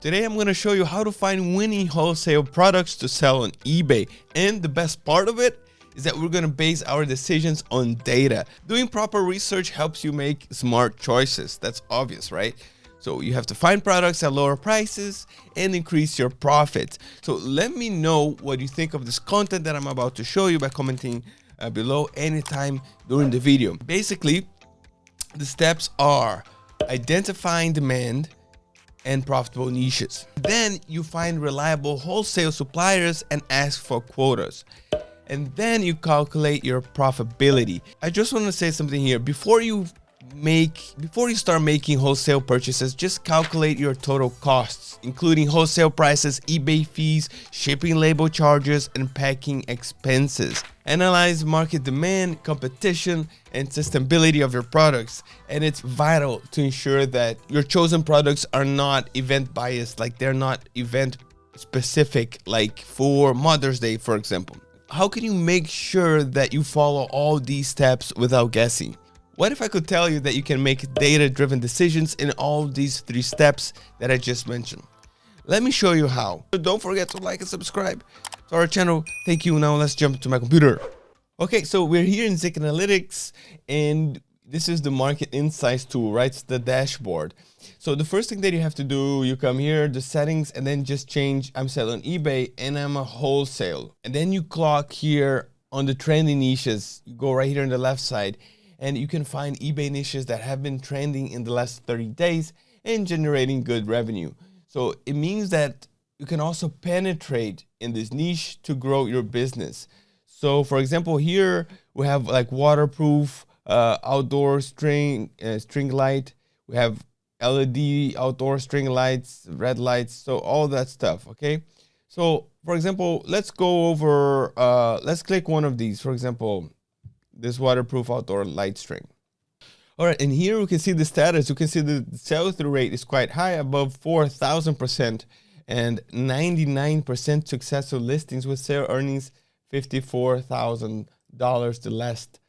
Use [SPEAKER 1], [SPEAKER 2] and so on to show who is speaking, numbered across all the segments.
[SPEAKER 1] Today I'm going to show you how to find winning wholesale products to sell on eBay. And the best part of it is that we're going to base our decisions on data. Doing proper research helps you make smart choices. That's obvious, right? So you have to find products at lower prices and increase your profits. So let me know what you think of this content that I'm about to show you by commenting below anytime during the video. Basically, the steps are identifying demand and profitable niches. Then you find reliable wholesale suppliers and ask for quotas. And then you calculate your profitability. I just want to say something here. Before you start making wholesale purchases, just calculate your total costs, including wholesale prices, eBay fees, shipping label charges, and packing expenses. Analyze market demand, competition, and sustainability of your products. And it's vital to ensure that your chosen products are not event biased, like they're not event specific, like for Mother's Day, for example. How can you make sure that you follow all these steps without guessing? What if I could tell you that you can make data-driven decisions in all these 3 steps that I just mentioned? Let me show you how. Don't forget to like and subscribe to our channel. Thank you. Now let's jump to my computer. Okay, so we're here in ZIK Analytics, and this is the market insights tool, right? It's the dashboard. So the first thing that you have to do, you come here, the settings, and then just change, I'm selling eBay and I'm a wholesale. And then you clock here on the trending niches. You go right here on the left side, and you can find eBay niches that have been trending in the last 30 days and generating good revenue. So it means that you can also penetrate in this niche to grow your business. So for example, here we have like waterproof outdoor string light. We have LED outdoor string lights, red lights, so all that stuff, okay? So for example, let's go over, let's click one of these. For example, this waterproof outdoor light string. All right, and here we can see the status. You can see the sell-through rate is quite high, above 4,000%, and 99% successful listings with sale earnings $54,000 the last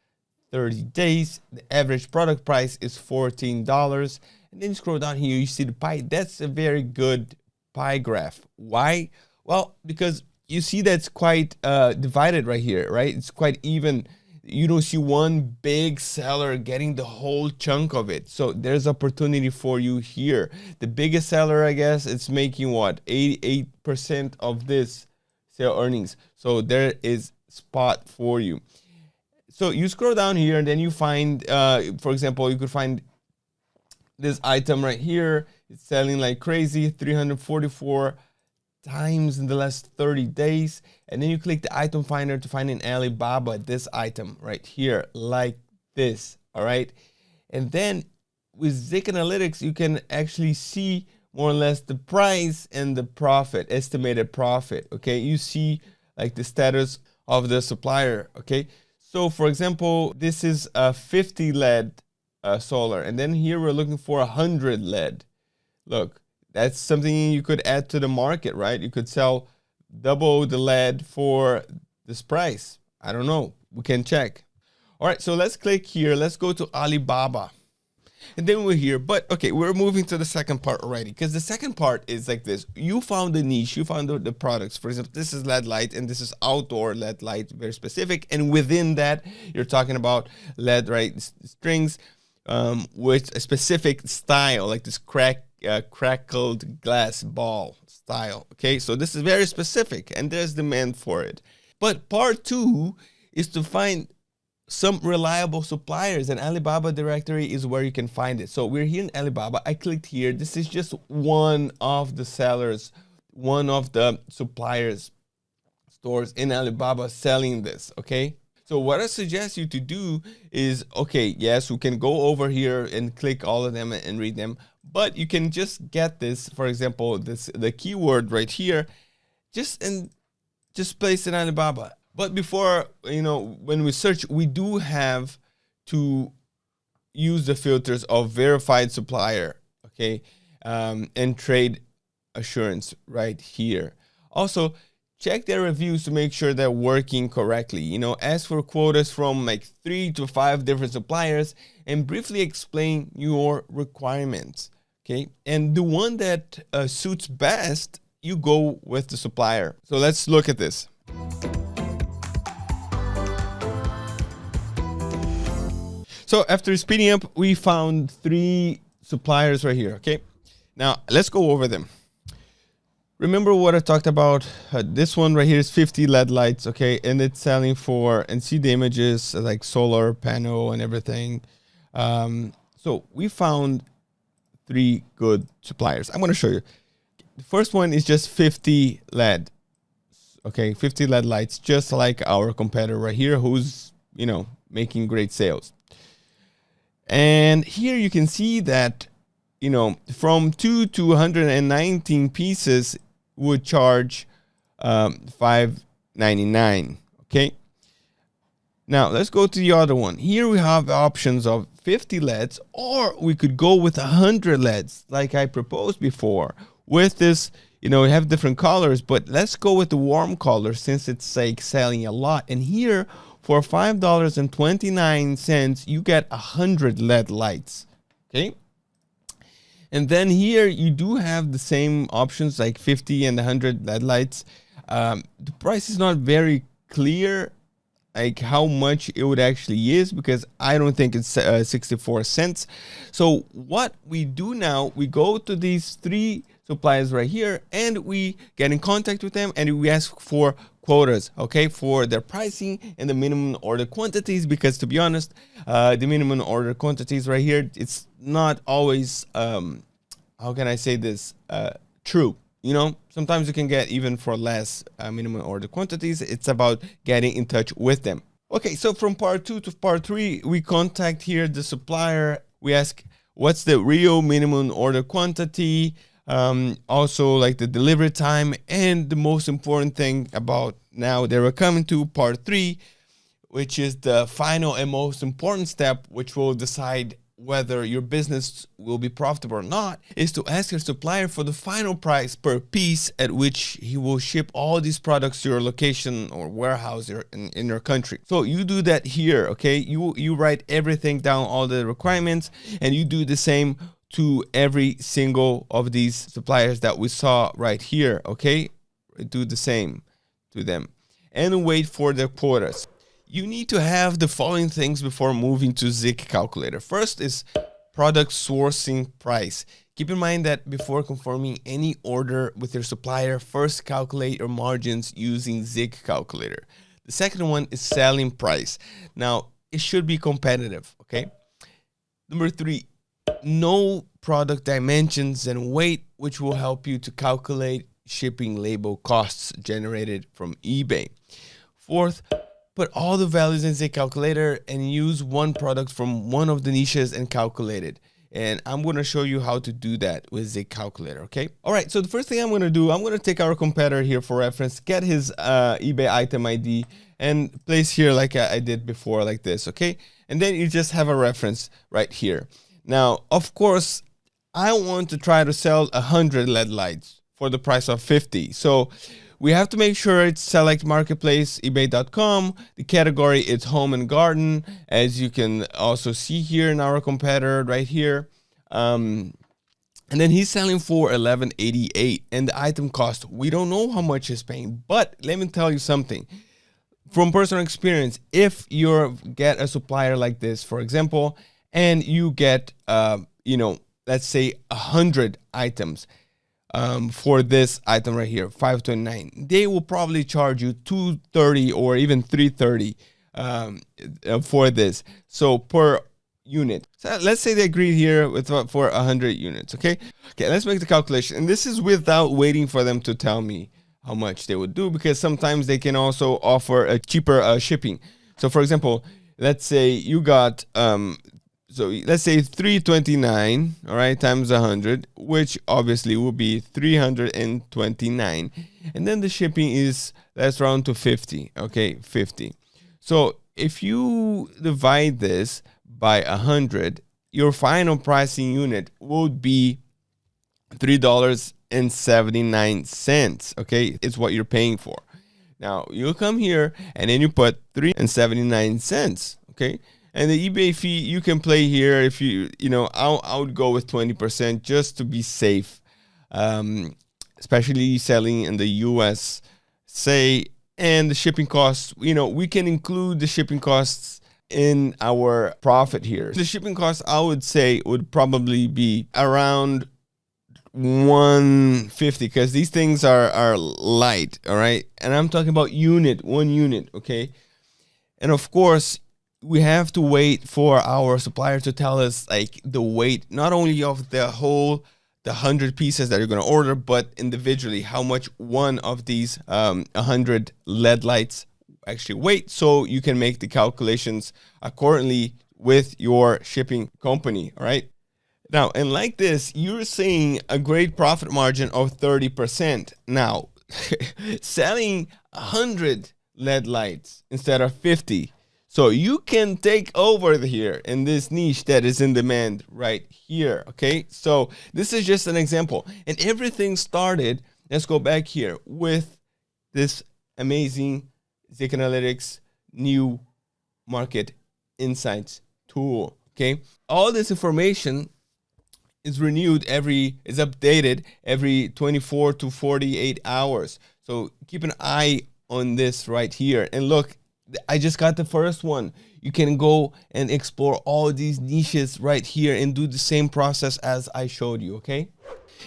[SPEAKER 1] 30 days. The average product price is $14. And then you scroll down here, you see the pie. That's a very good pie graph. Why? Well, because you see that's quite divided right here, right? It's quite even. You don't see one big seller getting the whole chunk of it. So there's opportunity for you here. The biggest seller, I guess, it's making what? 88% of this sale earnings. So there is spot for you. So you scroll down here and then you find, for example, you could find this item right here. It's selling like crazy, 344 times in the last 30 days. And then you click the item finder to find in Alibaba this item right here, like this. All right. And then with ZIK Analytics, you can actually see more or less the price and the profit, estimated profit. Okay. You see like the status of the supplier. Okay. So for example, this is a 50 LED solar. And then here we're looking for 100 LED. Look. That's something you could add to the market, right? You could sell double the LED for this price. I don't know. We can check. All right, so let's click here. Let's go to Alibaba. And then we're here. But okay, we're moving to the second part already, because the second part is like this. You found the niche. You found the products. For example, this is LED light and this is outdoor LED light, very specific. And within that, you're talking about LED, right? Strings with a specific style, like this crackled glass ball style. Okay, so this is very specific and there's demand for it. But part 2 is to find some reliable suppliers, and Alibaba directory is where you can find it. So we're here in Alibaba. I clicked here. This is just one of the sellers, one of the suppliers stores in Alibaba selling this. Okay, so what I suggest you to do is, okay, yes, we can go over here and click all of them and read them. But you can just get this, for example, the keyword right here, just place it in Alibaba. But before, when we search, we do have to use the filters of verified supplier, okay, and trade assurance right here. Also, check their reviews to make sure they're working correctly. Ask for quotas from like 3 to 5 different suppliers and briefly explain your requirements. Okay, and the one that suits best, you go with the supplier. So let's look at this. So after speeding up, we found 3 suppliers right here. Okay, now let's go over them. Remember what I talked about? This one right here is 50 LED lights, okay, and it's selling for, and see the images like solar panel and everything. So we found 3 good suppliers. I'm going to show you. The first one is just 50 LED. Okay, 50 LED lights, just like our competitor right here, who's, you know, making great sales. And here you can see that, you know, from 2 to 119 pieces would charge $5.99. Okay. Now let's go to the other one. Here we have options of 50 LEDs, or we could go with 100 LEDs, like I proposed before. With this, you know, we have different colors, but let's go with the warm color since it's like selling a lot. And here for $5.29, you get 100 LED lights. Okay. And then here you do have the same options like 50 and 100 LED lights. The price is not very clear, like how much it would actually is, because I don't think it's 64 cents. So what we do now, we go to these 3 suppliers right here and we get in contact with them and we ask for quotas, okay, for their pricing and the minimum order quantities, because to be honest, the minimum order quantities right here, it's not always, how can I say this, true. You know, sometimes you can get even for less minimum order quantities. It's about getting in touch with them. Okay, so from part 2 to part 3, we contact here the supplier. We ask what's the real minimum order quantity, also like the delivery time, and the most important thing about now that we're coming to part 3, which is the final and most important step, which will decide whether your business will be profitable or not, is to ask your supplier for the final price per piece at which he will ship all these products to your location or warehouse in your country. So you do that here, okay? You write everything down, all the requirements, and you do the same to every single of these suppliers that we saw right here, okay? Do the same to them and wait for their quotas. You need to have the following things before moving to ZIK calculator. First is product sourcing price. Keep in mind that before confirming any order with your supplier, first calculate your margins using ZIK calculator. The second one is selling price. Now, it should be competitive, okay? Number 3, know product dimensions and weight, which will help you to calculate shipping label costs generated from eBay. 4th, put all the values in ZIK calculator and use one product from one of the niches and calculate it. And I'm going to show you how to do that with ZIK calculator, okay? All right, so the first thing I'm going to do, I'm going to take our competitor here for reference, get his eBay item ID and place here like I did before, like this, okay? And then you just have a reference right here. Now, of course, I want to try to sell 100 LED lights for the price of 50. So we have to make sure it's select marketplace, ebay.com. The category is home and garden, as you can also see here in our competitor right here. And then he's selling for $11.88, and the item cost, we don't know how much he's paying. But let me tell you something. From personal experience, if you get a supplier like this, for example, and you get, you know, let's say 100 items, for this item right here, $5.29, they will probably charge you $2.30 or even $3.30 for this. So per unit. So let's say they agreed here with for 100 units. Okay. Okay. Let's make the calculation, and this is without waiting for them to tell me how much they would do, because sometimes they can also offer a cheaper shipping. So for example, let's say you got so let's say $3.29, all right, times 100, which obviously will be $329. And then the shipping is, let's round to 50, okay, 50. So if you divide this by 100, your final pricing unit would be $3.79, okay? It's what you're paying for. Now, you come here and then you put $3.79, okay? And the eBay fee, you can play here. If you know, I would go with 20% just to be safe, especially selling in the US, say. And the shipping costs, you know, we can include the shipping costs in our profit here. The shipping costs, I would say, would probably be around 150, because these things are light, all right? And I'm talking about one unit, okay? And of course, we have to wait for our supplier to tell us like the weight, not only of the 100 pieces that you're going to order, but individually how much one of these 100 LED lights actually weight, so you can make the calculations accordingly with your shipping company. All right, now, and like this, you're seeing a great profit margin of 30%. Now selling 100 LED lights instead of 50, so you can take over here in this niche that is in demand right here, okay? So this is just an example. And everything started, let's go back here, with this amazing ZIK Analytics new market insights tool, okay? All this information is updated every 24 to 48 hours. So keep an eye on this right here. And look, I just got the first one. You can go and explore all these niches right here and do the same process as I showed you, okay?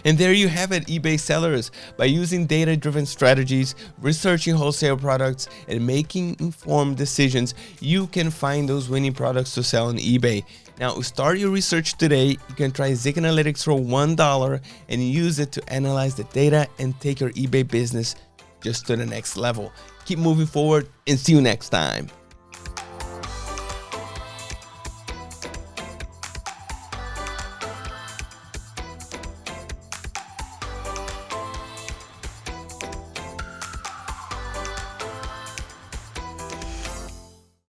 [SPEAKER 1] And there you have it, eBay sellers. By using data-driven strategies, researching wholesale products, and making informed decisions, you can find those winning products to sell on eBay. Now, start your research today. You can try ZIK Analytics for $1 and use it to analyze the data and take your eBay business just to the next level. Keep moving forward and see you next time.